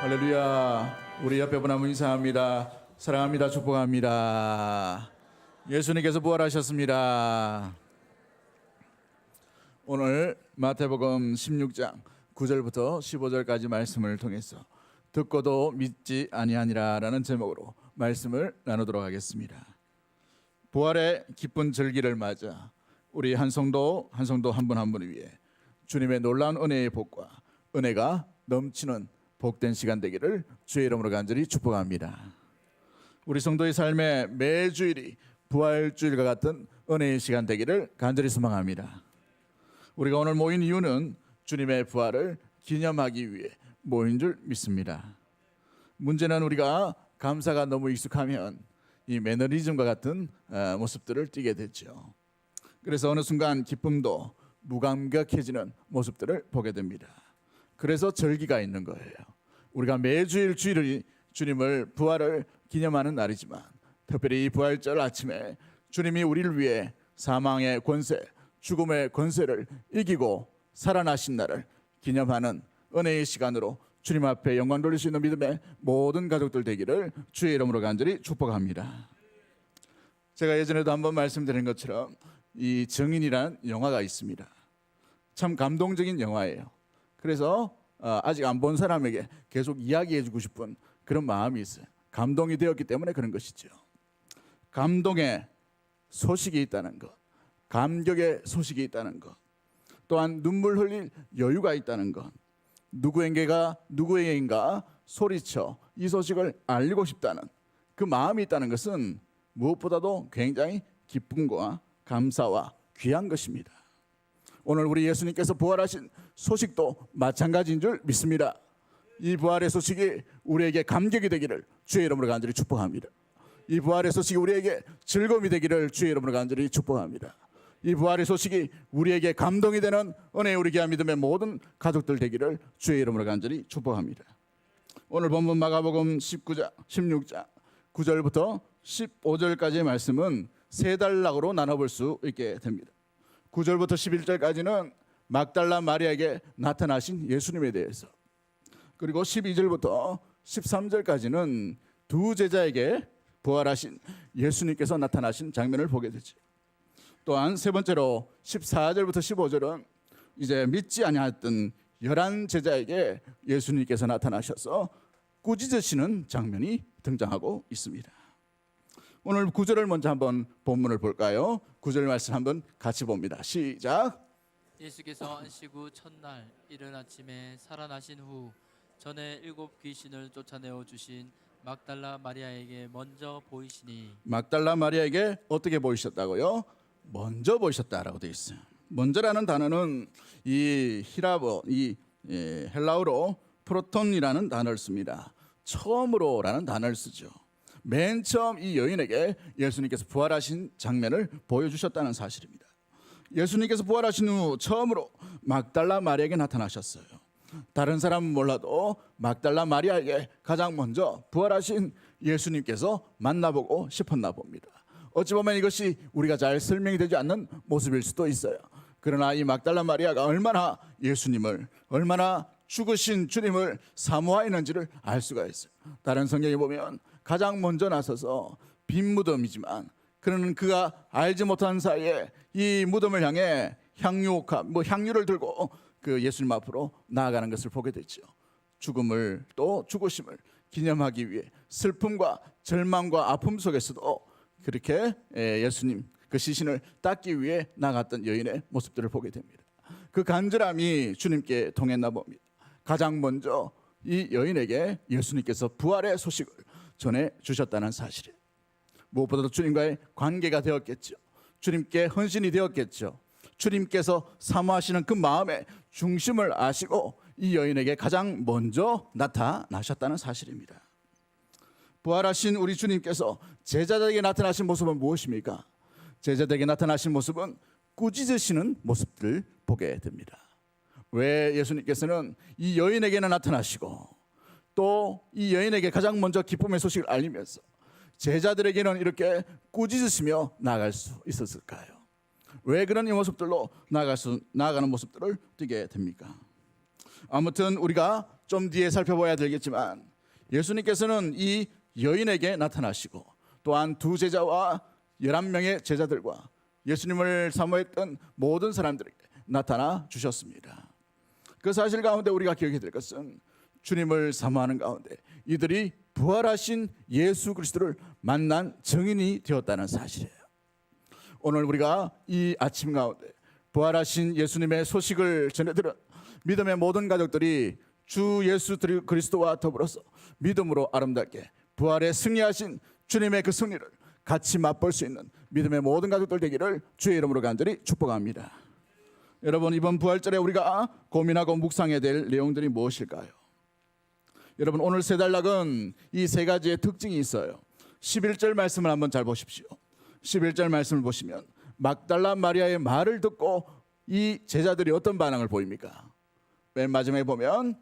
할렐루야. 우리 옆에 분 한분 인사합니다. 사랑합니다. 축복합니다. 예수님께서 부활하셨습니다. 오늘 마태복음 16장 9절부터 15절까지 말씀을 통해서 듣고도 믿지 아니하니라 라는 제목으로 말씀을 나누도록 하겠습니다. 부활의 기쁜 절기를 맞아 우리 한 성도 한 분 한 분을 위해 주님의 놀라운 은혜의 복과 은혜가 넘치는 복된 시간 되기를 주의 이름으로 간절히 축복합니다. 우리 성도의 삶에 매주일이 부활주일과 같은 은혜의 시간 되기를 간절히 소망합니다. 우리가 오늘 모인 이유는 주님의 부활을 기념하기 위해 모인 줄 믿습니다. 문제는 우리가 감사가 너무 익숙하면 이 매너리즘과 같은 모습들을 띠게 되죠. 그래서 어느 순간 기쁨도 무감각해지는 모습들을 보게 됩니다. 그래서 절기가 있는 거예요. 우리가 매주일 주일이 주님을 부활을 기념하는 날이지만 특별히 이 부활절 아침에 주님이 우리를 위해 사망의 권세, 죽음의 권세를 이기고 살아나신 날을 기념하는 은혜의 시간으로 주님 앞에 영광 돌릴 수 있는 믿음의 모든 가족들 되기를 주의 이름으로 간절히 축복합니다. 제가 예전에도 한번 말씀드린 것처럼 이 정인이라는 영화가 있습니다. 참 감동적인 영화예요. 그래서 아직 안 본 사람에게 계속 이야기해주고 싶은 그런 마음이 있어요. 감동이 되었기 때문에 그런 것이죠. 감동의 소식이 있다는 것, 감격의 소식이 있다는 것, 또한 눈물 흘릴 여유가 있다는 것, 누구에게인가 소리쳐 이 소식을 알리고 싶다는 그 마음이 있다는 것은 무엇보다도 굉장히 기쁨과 감사와 귀한 것입니다. 오늘 우리 예수님께서 부활하신 소식도 마찬가지인 줄 믿습니다. 이 부활의 소식이 우리에게 감격이 되기를 주의 이름으로 간절히 축복합니다. 이 부활의 소식이 우리에게 즐거움이 되기를 주의 이름으로 간절히 축복합니다. 이 부활의 소식이 우리에게 감동이 되는 은혜 우리 귀한 믿음의 모든 가족들 되기를 주의 이름으로 간절히 축복합니다. 오늘 본문 마가복음 16장 9절부터 15절까지의 말씀은 세 단락으로 나눠볼 수 있게 됩니다. 9절부터 11절까지는 막달라 마리아에게 나타나신 예수님에 대해서, 그리고 12절부터 13절까지는 두 제자에게 부활하신 예수님께서 나타나신 장면을 보게 되죠. 또한 세 번째로 14절부터 15절은 이제 믿지 아니했던 11 제자에게 예수님께서 나타나셔서 꾸짖으시는 장면이 등장하고 있습니다. 오늘 9절을 먼저 한번 본문을 볼까요? 9절 말씀 한번 같이 봅니다. 시작. 예수께서 안식 후 첫날 이른 아침에 살아나신 후 전에 7 귀신을 쫓아내어 주신 막달라 마리아에게 먼저 보이시니. 막달라 마리아에게 어떻게 보이셨다고요? 먼저 보이셨다라고 되어 있어요. 먼저라는 단어는 이 히라버, 헬라어로 프로톤이라는 단어를 씁니다. 처음으로라는 단어를 쓰죠. 맨 처음 이 여인에게 예수님께서 부활하신 장면을 보여주셨다는 사실입니다. 예수님께서 부활하신 후 처음으로 막달라 마리아에게 나타나셨어요. 다른 사람은 몰라도 막달라 마리아에게 가장 먼저 부활하신 예수님께서 만나보고 싶었나 봅니다. 어찌 보면 이것이 우리가 잘 설명이 되지 않는 모습일 수도 있어요. 그러나 이 막달라 마리아가 얼마나 예수님을, 얼마나 죽으신 주님을 사모하였는지를 알 수가 있어요. 다른 성경에 보면 가장 먼저 나서서 빈 무덤이지만 그는 그가 알지 못한 사이에 이 무덤을 향해 향유를 들고 그 예수님 앞으로 나아가는 것을 보게 되죠. 죽음을 또 죽으심을 기념하기 위해 슬픔과 절망과 아픔 속에서도 그렇게 예수님 그 시신을 닦기 위해 나갔던 여인의 모습들을 보게 됩니다. 그 간절함이 주님께 통했나 봅니다. 가장 먼저 이 여인에게 예수님께서 부활의 소식을 전해주셨다는 사실이에요. 무엇보다도 주님과의 관계가 되었겠죠. 주님께 헌신이 되었겠죠. 주님께서 사모하시는 그 마음의 중심을 아시고 이 여인에게 가장 먼저 나타나셨다는 사실입니다. 부활하신 우리 주님께서 제자들에게 나타나신 모습은 무엇입니까? 제자들에게 나타나신 모습은 꾸짖으시는 모습들을 보게 됩니다. 왜 예수님께서는 이 여인에게는 나타나시고 또 이 여인에게 가장 먼저 기쁨의 소식을 알리면서 제자들에게는 이렇게 꾸짖으시며 나아갈 수 있었을까요? 왜 그런 이 모습들로 나아가는 모습들을 띠게 됩니까? 아무튼 우리가 좀 뒤에 살펴봐야 되겠지만 예수님께서는 이 여인에게 나타나시고 또한 두 제자와 11명의 제자들과 예수님을 사모했던 모든 사람들에게 나타나 주셨습니다. 그 사실 가운데 우리가 기억해야 될 것은 주님을 사모하는 가운데 이들이 부활하신 예수 그리스도를 만난 증인이 되었다는 사실이에요. 오늘 우리가 이 아침 가운데 부활하신 예수님의 소식을 전해들은 믿음의 모든 가족들이 주 예수 그리스도와 더불어서 믿음으로 아름답게 부활에 승리하신 주님의 그 승리를 같이 맛볼 수 있는 믿음의 모든 가족들 되기를 주의 이름으로 간절히 축복합니다. 여러분, 이번 부활절에 우리가 고민하고 묵상해야 될 내용들이 무엇일까요? 여러분, 오늘 세 단락은 이 세 가지의 특징이 있어요. 11절 말씀을 한번 잘 보십시오. 11절 말씀을 보시면 막달라 마리아의 말을 듣고 이 제자들이 어떤 반응을 보입니까? 맨 마지막에 보면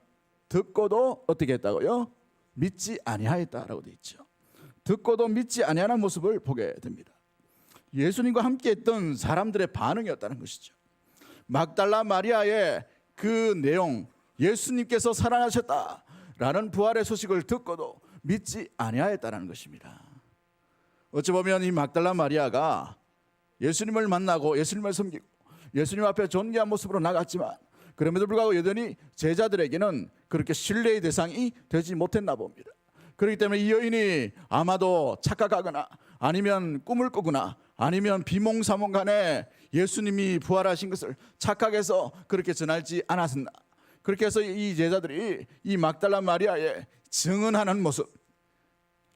듣고도 어떻게 했다고요? 믿지 아니하였다라고 되어 있죠. 듣고도 믿지 아니하는 모습을 보게 됩니다. 예수님과 함께했던 사람들의 반응이었다는 것이죠. 막달라 마리아의 그 내용, 예수님께서 살아나셨다라는 부활의 소식을 듣고도 믿지 아니하였다는 것입니다. 어찌 보면 이 막달라 마리아가 예수님을 만나고 예수님을 섬기고 예수님 앞에 존귀한 모습으로 나갔지만 그럼에도 불구하고 여전히 제자들에게는 그렇게 신뢰의 대상이 되지 못했나 봅니다. 그렇기 때문에 이 여인이 아마도 착각하거나 아니면 꿈을 꾸거나 아니면 비몽사몽간에 예수님이 부활하신 것을 착각해서 그렇게 전하지 않았나. 그렇게 해서 이 제자들이 이 막달라 마리아의 증언하는 모습,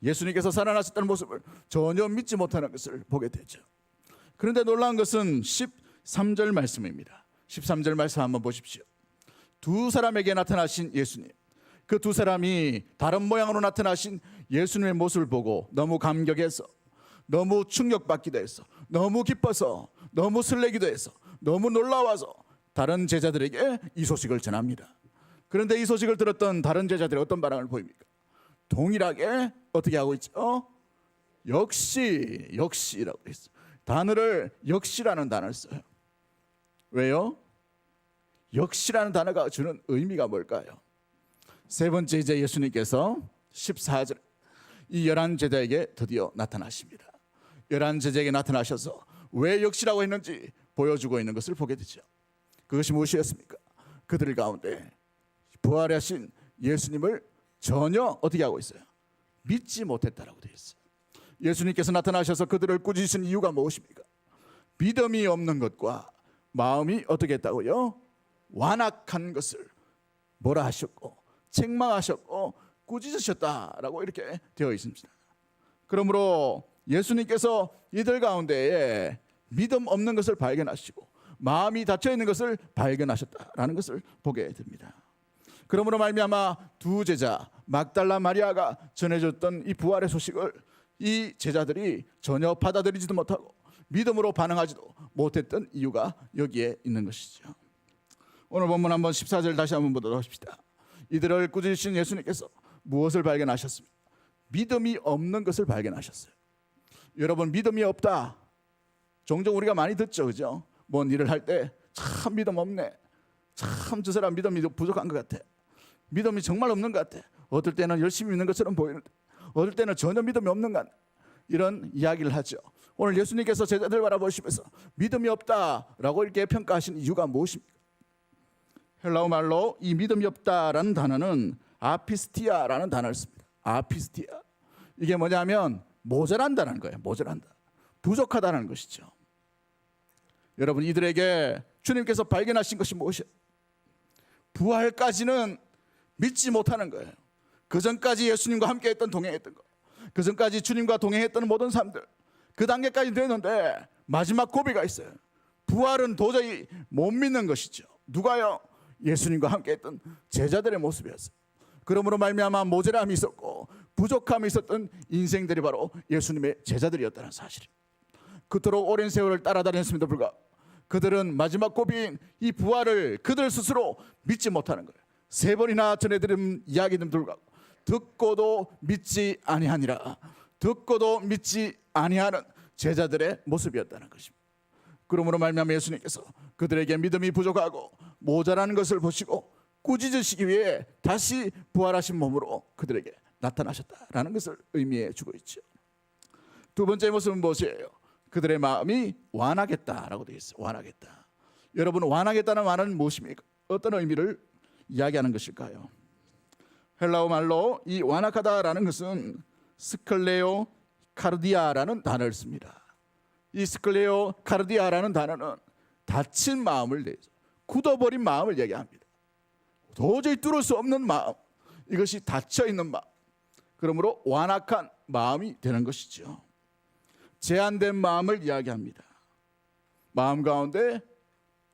예수님께서 살아나셨다는 모습을 전혀 믿지 못하는 것을 보게 되죠. 그런데 놀라운 것은 13절 말씀입니다. 13절 말씀 한번 보십시오. 두 사람에게 나타나신 예수님, 그 두 사람이 다른 모양으로 나타나신 예수님의 모습을 보고 너무 감격해서, 너무 충격받기도 해서, 너무 기뻐서, 너무 설레기도 해서, 너무 놀라워서 다른 제자들에게 이 소식을 전합니다. 그런데 이 소식을 들었던 다른 제자들이 어떤 반응을 보입니까? 동일하게 어떻게 하고 있죠? 역시라고 했어요. 단어를 역시라는 단어를 써요. 왜요? 역시라는 단어가 주는 의미가 뭘까요? 세 번째 이제 예수님께서 14절 이 11제자에게 드디어 나타나십니다. 11제자에게 나타나셔서 왜 역시라고 했는지 보여주고 있는 것을 보게 되죠. 그것이 무엇이었습니까? 그들 가운데 부활하신 예수님을 전혀 어떻게 하고 있어요? 믿지 못했다라고 되어 있어요. 예수님께서 나타나셔서 그들을 꾸짖으신 이유가 무엇입니까? 믿음이 없는 것과 마음이 어떻게 했다고요? 완악한 것을 뭐라 하셨고 책망하셨고 꾸짖으셨다라고 이렇게 되어 있습니다. 그러므로 예수님께서 이들 가운데에 믿음 없는 것을 발견하시고 마음이 닫혀 있는 것을 발견하셨다라는 것을 보게 됩니다. 그러므로 말미암아 두 제자 막달라 마리아가 전해줬던 이 부활의 소식을 이 제자들이 전혀 받아들이지도 못하고 믿음으로 반응하지도 못했던 이유가 여기에 있는 것이죠. 오늘 본문 한번 14절 다시 한번 보도록 합시다. 이들을 꾸짖으신 예수님께서 무엇을 발견하셨습니까? 믿음이 없는 것을 발견하셨어요. 여러분, 믿음이 없다 종종 우리가 많이 듣죠, 그죠? 뭔 일을 할 때 참 믿음 없네, 참 저 사람 믿음이 부족한 것 같아, 믿음이 정말 없는 것 같아, 어떨 때는 열심히 믿는 것처럼 보이는데 어떨 때는 전혀 믿음이 없는 것 같아, 이런 이야기를 하죠. 오늘 예수님께서 제자들 바라보시면서 믿음이 없다라고 이렇게 평가하신 이유가 무엇입니까? 헬라어 말로 이 믿음이 없다라는 단어는 아피스티아라는 단어를 씁니다. 아피스티아, 이게 뭐냐면 모자란다는 거예요. 모자란다, 부족하다는 것이죠. 여러분, 이들에게 주님께서 발견하신 것이 무엇이에요? 부활까지는 믿지 못하는 거예요. 그 전까지 예수님과 함께했던, 동행했던 거, 그 전까지 주님과 동행했던 모든 사람들, 그 단계까지 되는데 마지막 고비가 있어요. 부활은 도저히 못 믿는 것이죠. 누가요? 예수님과 함께했던 제자들의 모습이었어요. 그러므로 말미암아 모자람이 있었고 부족함이 있었던 인생들이 바로 예수님의 제자들이었다는 사실입니다. 그토록 오랜 세월을 따라다녔음에도 불구하고 그들은 마지막 고비인 이 부활을 그들 스스로 믿지 못하는 거예요. 세 번이나 전해드린 이야기는 불구하고 듣고도 믿지 아니하니라, 듣고도 믿지 아니하는 제자들의 모습이었다는 것입니다. 그러므로 말미암아 예수님께서 그들에게 믿음이 부족하고 모자라는 것을 보시고 꾸짖으시기 위해 다시 부활하신 몸으로 그들에게 나타나셨다라는 것을 의미해 주고 있죠. 두 번째 모습은 무엇이에요? 그들의 마음이 완하겠다라고 되어 있어요. 완하겠다. 여러분, 완하겠다는 말은 무엇입니까? 어떤 의미를 이야기하는 것일까요? 헬라어 말로 이 완악하다라는 것은 스클레오 카르디아라는 단어를 씁니다. 이 스클레오 카르디아라는 단어는 다친 마음을 내죠. 굳어버린 마음을 얘기합니다. 도저히 뚫을 수 없는 마음, 이것이 닫혀있는 마음, 그러므로 완악한 마음이 되는 것이죠. 제한된 마음을 이야기합니다. 마음 가운데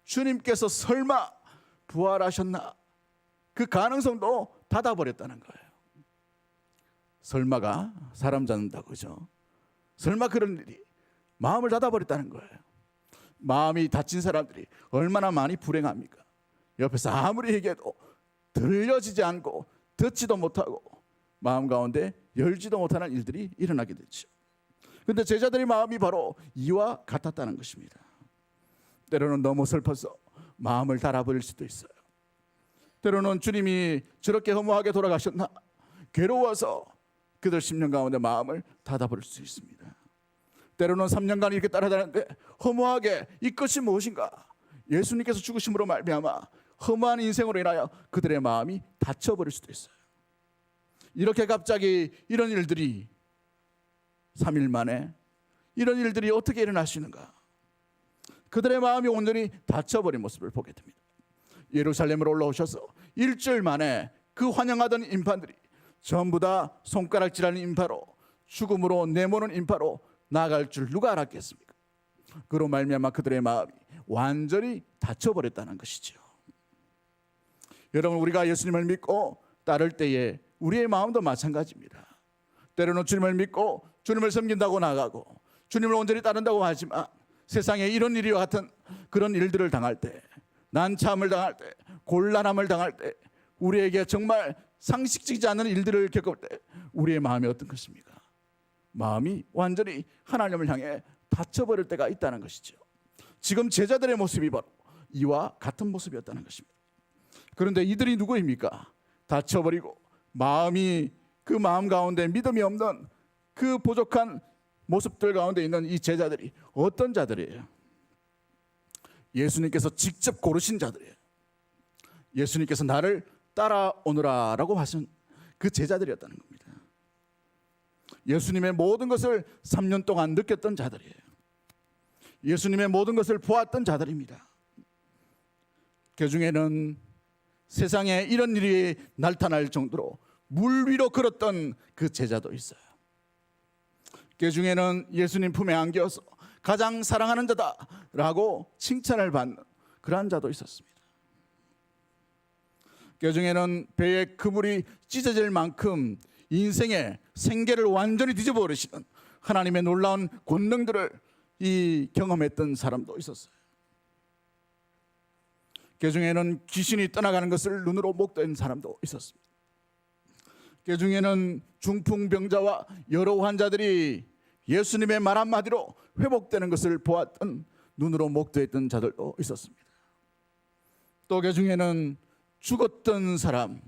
주님께서 설마 부활하셨나, 그 가능성도 닫아버렸다는 거예요. 설마가 사람 잡는다고, 그죠? 설마 그런 일이, 마음을 닫아버렸다는 거예요. 마음이 닫힌 사람들이 얼마나 많이 불행합니까? 옆에서 아무리 얘기해도 들려지지 않고 듣지도 못하고 마음 가운데 열지도 못하는 일들이 일어나게 되죠. 그런데 제자들의 마음이 바로 이와 같았다는 것입니다. 때로는 너무 슬퍼서 마음을 닫아버릴 수도 있어요. 때로는 주님이 저렇게 허무하게 돌아가셨나, 괴로워서 그들 10년 가운데 마음을 닫아버릴 수 있습니다. 때로는 3년간 이렇게 따라다녔는데 허무하게 이 끝이 무엇인가, 예수님께서 죽으심으로 말미암아 허무한 인생으로 인하여 그들의 마음이 닫혀버릴 수도 있어요. 이렇게 갑자기 이런 일들이 3일 만에 이런 일들이 어떻게 일어날 수 있는가, 그들의 마음이 온전히 닫혀버린 모습을 보게 됩니다. 예루살렘으로 올라오셔서 일주일 만에 그 환영하던 인파들이 전부 다 손가락질하는 인파로, 죽음으로 내모는 인파로 나아갈 줄 누가 알았겠습니까? 그로 말미암아 그들의 마음이 완전히 닫혀버렸다는 것이죠. 여러분, 우리가 예수님을 믿고 따를 때에 우리의 마음도 마찬가지입니다. 때로는 주님을 믿고 주님을 섬긴다고 나가고 주님을 온전히 따른다고 하지만 세상에 이런 일과 같은 그런 일들을 당할 때, 난참을 당할 때, 곤란함을 당할 때, 우리에게 정말 상식적이지 않은 일들을 겪을 때 우리의 마음이 어떤 것입니까? 마음이 완전히 하나님을 향해 닫혀버릴 때가 있다는 것이죠. 지금 제자들의 모습이 바로 이와 같은 모습이었다는 것입니다. 그런데 이들이 누구입니까? 닫혀버리고 마음이, 그 마음 가운데 믿음이 없는 그 부족한 모습들 가운데 있는 이 제자들이 어떤 자들이에요? 예수님께서 직접 고르신 자들이에요. 예수님께서 나를 따라오너라 라고 하신 그 제자들이었다는 겁니다. 예수님의 모든 것을 3년 동안 느꼈던 자들이에요. 예수님의 모든 것을 보았던 자들입니다. 그 중에는 세상에 이런 일이 나타날 정도로 물 위로 걸었던 그 제자도 있어요. 그 중에는 예수님 품에 안겨서 가장 사랑하는 자다라고 칭찬을 받는 그러한 자도 있었습니다. 그 중에는 배에 그물이 찢어질 만큼 인생의 생계를 완전히 뒤집어 버리시는 하나님의 놀라운 권능들을 경험했던 사람도 있었어요. 그 중에는 귀신이 떠나가는 것을 눈으로 목도한 사람도 있었습니다. 그 중에는 중풍병자와 여러 환자들이 예수님의 말 한마디로 회복되는 것을 보았던, 눈으로 목도했던 자들도 있었습니다. 또 그 중에는 죽었던 사람,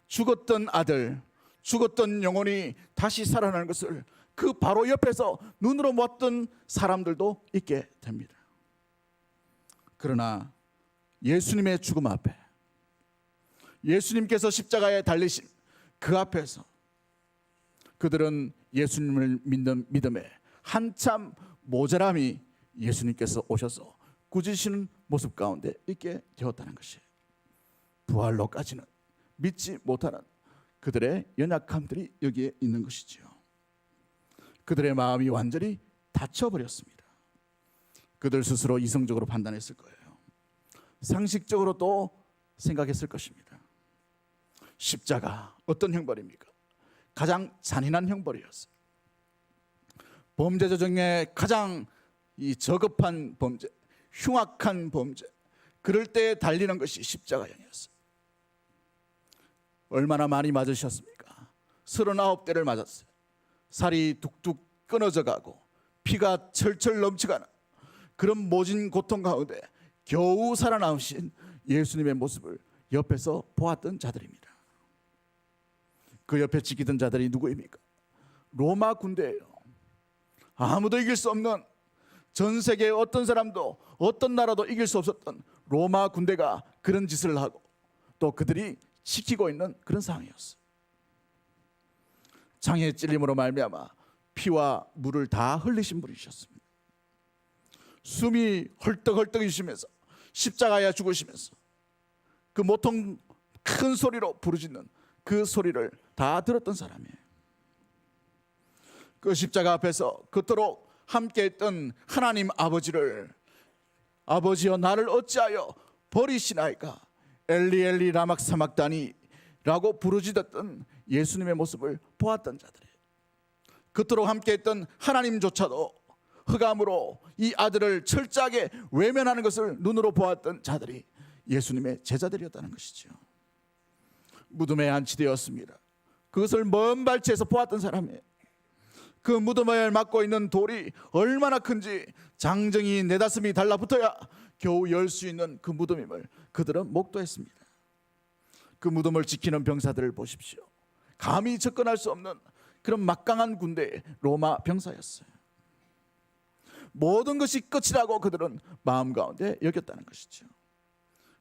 죽었던 아들, 죽었던 영혼이 다시 살아나는 것을 그 바로 옆에서 눈으로 보았던 사람들도 있게 됩니다. 그러나 예수님의 죽음 앞에, 예수님께서 십자가에 달리신 그 앞에서 그들은 예수님을 믿는 믿음에 한참 모자람이 예수님께서 오셔서 꾸짖으시는 모습 가운데 있게 되었다는 것이에요. 부활로까지는 믿지 못하는 그들의 연약함들이 여기에 있는 것이지요. 그들의 마음이 완전히 닫혀버렸습니다. 그들 스스로 이성적으로 판단했을 거예요. 상식적으로 또 생각했을 것입니다. 십자가 어떤 형벌입니까? 가장 잔인한 형벌이었어요. 범죄자 중에 가장 저급한 범죄, 흉악한 범죄, 그럴 때 달리는 것이 십자가형이었어요. 얼마나 많이 맞으셨습니까? 39대를 맞았어요. 살이 뚝뚝 끊어져 가고 피가 철철 넘쳐가는 그런 모진 고통 가운데 겨우 살아남으신 예수님의 모습을 옆에서 보았던 자들입니다. 그 옆에 지키던 자들이 누구입니까? 로마 군대예요. 아무도 이길 수 없는, 전 세계의 어떤 사람도 어떤 나라도 이길 수 없었던 로마 군대가 그런 짓을 하고 또 그들이 지키고 있는 그런 상황이었어요. 장애의 찔림으로 말미암아 피와 물을 다 흘리신 분이셨습니다. 숨이 헐떡헐떡이시면서 십자가에 죽으시면서 그 모통 큰 소리로 부르짖는 그 소리를 다 들었던 사람이에요. 그 십자가 앞에서 그토록 함께했던 하나님 아버지를, 아버지여 나를 어찌하여 버리시나이까, 엘리 엘리 라막 사막다니 라고 부르짖었던 예수님의 모습을 보았던 자들이에요. 그토록 함께했던 하나님조차도 흑암으로 이 아들을 철저하게 외면하는 것을 눈으로 보았던 자들이 예수님의 제자들이었다는 것이죠. 무덤에 안치되었습니다. 그것을 먼 발치에서 보았던 사람이에요. 그 무덤을 막고 있는 돌이 얼마나 큰지 장정이 네다섯이 달라붙어야 겨우 열 수 있는 그 무덤임을 그들은 목도했습니다. 그 무덤을 지키는 병사들을 보십시오. 감히 접근할 수 없는 그런 막강한 군대의 로마 병사였어요. 모든 것이 끝이라고 그들은 마음 가운데 여겼다는 것이죠.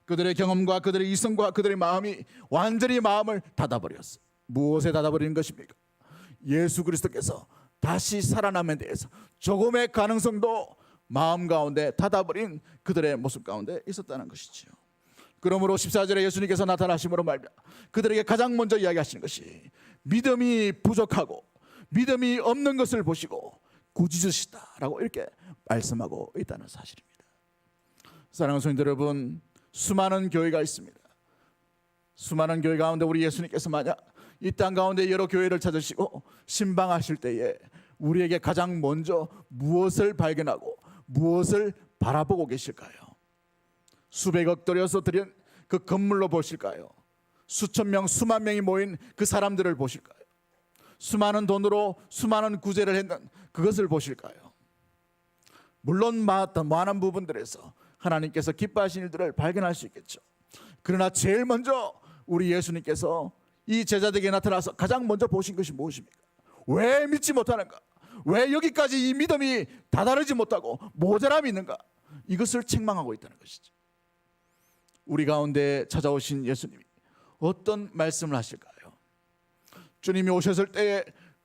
그들의 경험과 그들의 이성과 그들의 마음이 완전히 마음을 닫아버렸어요. 무엇에 닫아버리는 것입니까? 예수 그리스도께서 다시 살아남에 대해서 조금의 가능성도 마음 가운데 닫아버린 그들의 모습 가운데 있었다는 것이죠. 그러므로 14절에 예수님께서 나타나심으로 말미암아 그들에게 가장 먼저 이야기하시는 것이 믿음이 부족하고 믿음이 없는 것을 보시고 꾸짖으시다라고 이렇게 말씀하고 있다는 사실입니다. 사랑하는 성도 여러분, 수많은 교회가 있습니다. 수많은 교회 가운데 우리 예수님께서 만약 이 땅 가운데 여러 교회를 찾으시고 신방하실 때에 우리에게 가장 먼저 무엇을 발견하고 무엇을 바라보고 계실까요? 수백억 들여서 드린 그 건물로 보실까요? 수천 명, 수만 명이 모인 그 사람들을 보실까요? 수많은 돈으로 수많은 구제를 했는 그것을 보실까요? 물론 많은 부분들에서 하나님께서 기뻐하신 일들을 발견할 수 있겠죠. 그러나 제일 먼저 우리 예수님께서 이 제자들에게 나타나서 가장 먼저 보신 것이 무엇입니까? 왜 믿지 못하는가? 왜 여기까지 이 믿음이 다다르지 못하고 모자람이 있는가? 이것을 책망하고 있다는 것이죠. 우리 가운데 찾아오신 예수님이 어떤 말씀을 하실까요? 주님이 오셨을 때에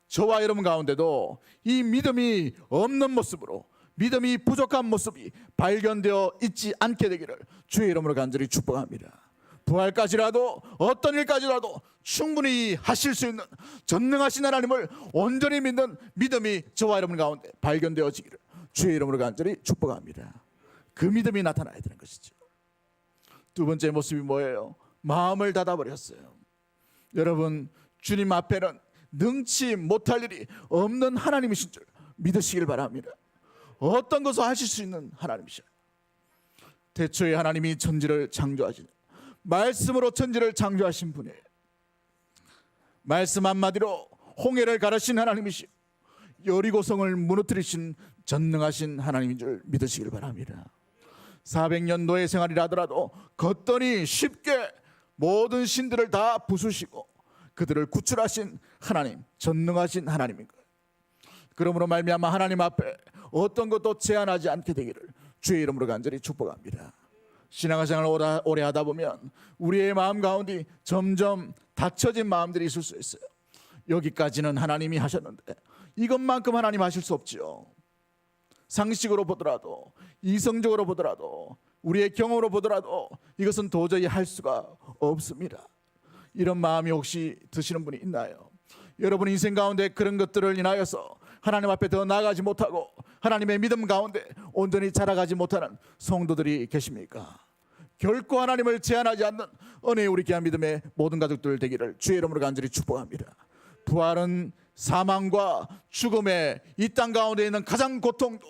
저와 여러분 가운데도 이 믿음이 없는 모습으로, 믿음이 부족한 모습이 발견되어 있지 않게 되기를 주의 이름으로 간절히 축복합니다. 부활까지라도 어떤 일까지라도 충분히 하실 수 있는 전능하신 하나님을 온전히 믿는 믿음이 저와 여러분 가운데 발견되어지기를 주의 이름으로 간절히 축복합니다. 그 믿음이 나타나야 되는 것이죠. 두 번째 모습이 뭐예요? 마음을 닫아버렸어요. 여러분, 주님 앞에는 능치 못할 일이 없는 하나님이신 줄 믿으시길 바랍니다. 어떤 것을 하실 수 있는 하나님이셔요. 태초에 하나님이 천지를 창조하신, 말씀으로 천지를 창조하신 분이에요. 말씀 한마디로 홍해를 가르신 하나님이시고 여리고성을 무너뜨리신 전능하신 하나님인 줄 믿으시길 바랍니다. 400년 노예 생활이라 하더라도 걷더니 쉽게 모든 신들을 다 부수시고 그들을 구출하신 하나님, 전능하신 하나님인 거예요. 그러므로 말미암아 하나님 앞에 어떤 것도 제한하지 않게 되기를 주의 이름으로 간절히 축복합니다. 신앙생활을 오래 하다 보면 우리의 마음 가운데 점점 닫혀진 마음들이 있을 수 있어요. 여기까지는 하나님이 하셨는데 이것만큼 하나님 하실 수 없지요. 상식으로 보더라도, 이성적으로 보더라도, 우리의 경험으로 보더라도 이것은 도저히 할 수가 없습니다. 이런 마음이 혹시 드시는 분이 있나요? 여러분 인생 가운데 그런 것들을 인하여서 하나님 앞에 더 나아가지 못하고 하나님의 믿음 가운데 온전히 자라가지 못하는 성도들이 계십니까? 결코 하나님을 제한하지 않는 은혜의 우리 귀한 믿음의 모든 가족들 되기를 주의 이름으로 간절히 축복합니다. 부활은 사망과 죽음의 이 땅 가운데 있는 가장 고통도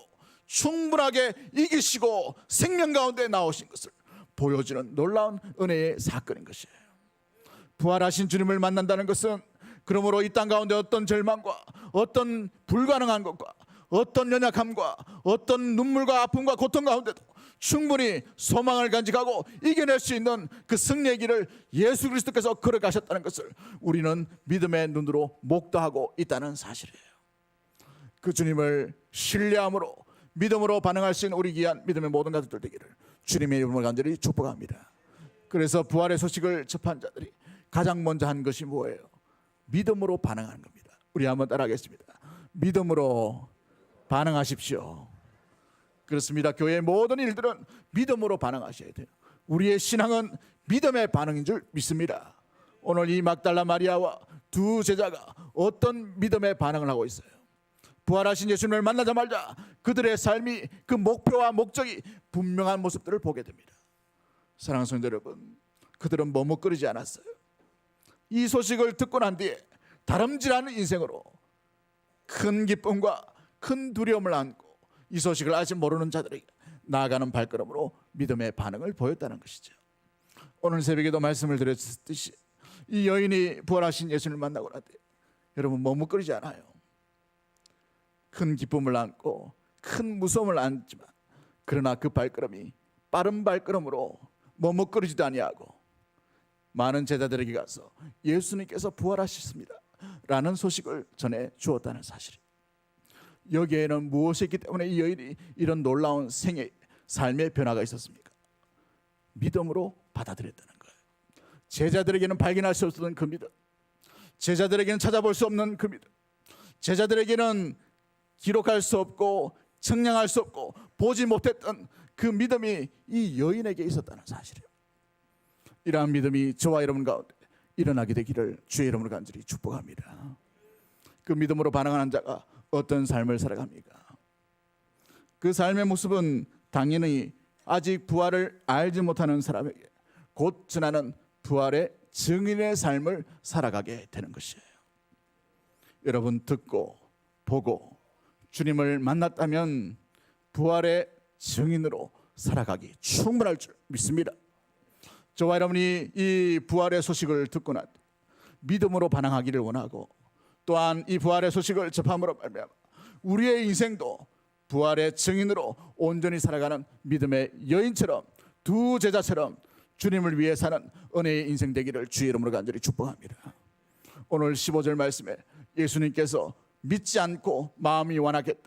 충분하게 이기시고 생명 가운데 나오신 것을 보여주는 놀라운 은혜의 사건인 것이에요. 부활하신 주님을 만난다는 것은 그러므로 이 땅 가운데 어떤 절망과 어떤 불가능한 것과 어떤 연약함과 어떤 눈물과 아픔과 고통 가운데도 충분히 소망을 간직하고 이겨낼 수 있는 그 승리의 길을 예수 그리스도께서 걸어가셨다는 것을 우리는 믿음의 눈으로 목도하고 있다는 사실이에요. 그 주님을 신뢰함으로 믿음으로 반응할 수 있는 우리 귀한 믿음의 모든 가족들 되기를 주님의 이름으로 간절히 축복합니다. 그래서 부활의 소식을 접한 자들이 가장 먼저 한 것이 뭐예요? 믿음으로 반응하는 겁니다. 우리 한번 따라하겠습니다. 믿음으로 반응하십시오. 그렇습니다. 교회의 모든 일들은 믿음으로 반응하셔야 돼요. 우리의 신앙은 믿음의 반응인 줄 믿습니다. 오늘 이 막달라 마리아와 두 제자가 어떤 믿음의 반응을 하고 있어요? 부활하신 예수님을 만나자마자 그들의 삶이 그 목표와 목적이 분명한 모습들을 보게 됩니다. 사랑하는 성도 여러분, 그들은 머뭇거리지 않았어요. 이 소식을 듣고 난 뒤에 다름질하는 인생으로 큰 기쁨과 큰 두려움을 안고 이 소식을 아직 모르는 자들에게 나아가는 발걸음으로 믿음의 반응을 보였다는 것이죠. 오늘 새벽에도 말씀을 드렸듯이 이 여인이 부활하신 예수님을 만나고 난 뒤에 여러분 머뭇거리지 않아요. 큰 기쁨을 안고 큰 무서움을 안지만 그러나 그 발걸음이 빠른 발걸음으로 머뭇거리지도 아니하고 많은 제자들에게 가서 예수님께서 부활하셨습니다 라는 소식을 전해 주었다는 사실. 여기에는 무엇이 있기 때문에 이 여인이 이런 놀라운 생애 삶의 변화가 있었습니까? 믿음으로 받아들였다는 거예요. 제자들에게는 발견할 수 없었던 그 믿음, 제자들에게는 찾아볼 수 없는 그 믿음, 제자들에게는 기록할 수 없고 측량할 수 없고 보지 못했던 그 믿음이 이 여인에게 있었다는 사실이에요. 이러한 믿음이 저와 여러분 가운데 일어나게 되기를 주의 이름으로 간절히 축복합니다. 그 믿음으로 반응하는 자가 어떤 삶을 살아갑니까? 그 삶의 모습은 당연히 아직 부활을 알지 못하는 사람에게 곧 전하는 부활의 증인의 삶을 살아가게 되는 것이에요. 여러분 듣고 보고 주님을 만났다면 부활의 증인으로 살아가기 충분할 줄 믿습니다. 저와 여러분이 이 부활의 소식을 듣고 난 믿음으로 반응하기를 원하고 또한 이 부활의 소식을 접함으로 말미암아 우리의 인생도 부활의 증인으로 온전히 살아가는 믿음의 여인처럼 두 제자처럼 주님을 위해 사는 은혜의 인생 되기를 주의 이름으로 간절히 축복합니다. 오늘 15절 말씀에 예수님께서 믿지 않고 마음이 완악했던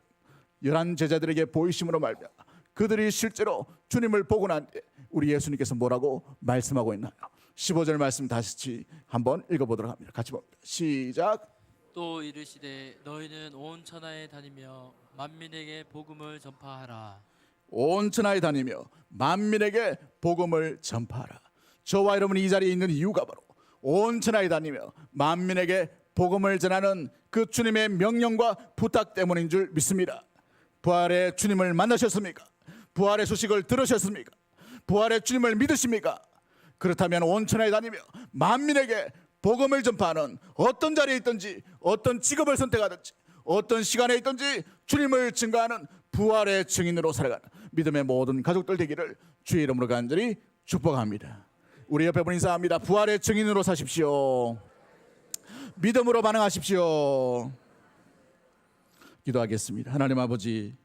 11 제자들에게 보이심으로 말미암아 그들이 실제로 주님을 보고 난 뒤에 우리 예수님께서 뭐라고 말씀하고 있나요? 15절 말씀 다시 한번 읽어보도록 합니다. 같이 봅니다. 시작. 또 이르시되 너희는 온 천하에 다니며 만민에게 복음을 전파하라. 온 천하에 다니며 만민에게 복음을 전파하라. 저와 여러분이 이 자리에 있는 이유가 바로 온 천하에 다니며 만민에게 복음을 전하는 그 주님의 명령과 부탁 때문인 줄 믿습니다. 부활의 주님을 만나셨습니까? 부활의 소식을 들으셨습니까? 부활의 주님을 믿으십니까? 그렇다면 온 천하에 다니며 만민에게 복음을 전파하는 어떤 자리에 있든지 어떤 직업을 선택하든지 어떤 시간에 있든지 주님을 증거하는 부활의 증인으로 살아가는 믿음의 모든 가족들 되기를 주의 이름으로 간절히 축복합니다. 우리 옆에 분 인사합니다. 부활의 증인으로 사십시오. 믿음으로 반응하십시오. 기도하겠습니다. 하나님 아버지,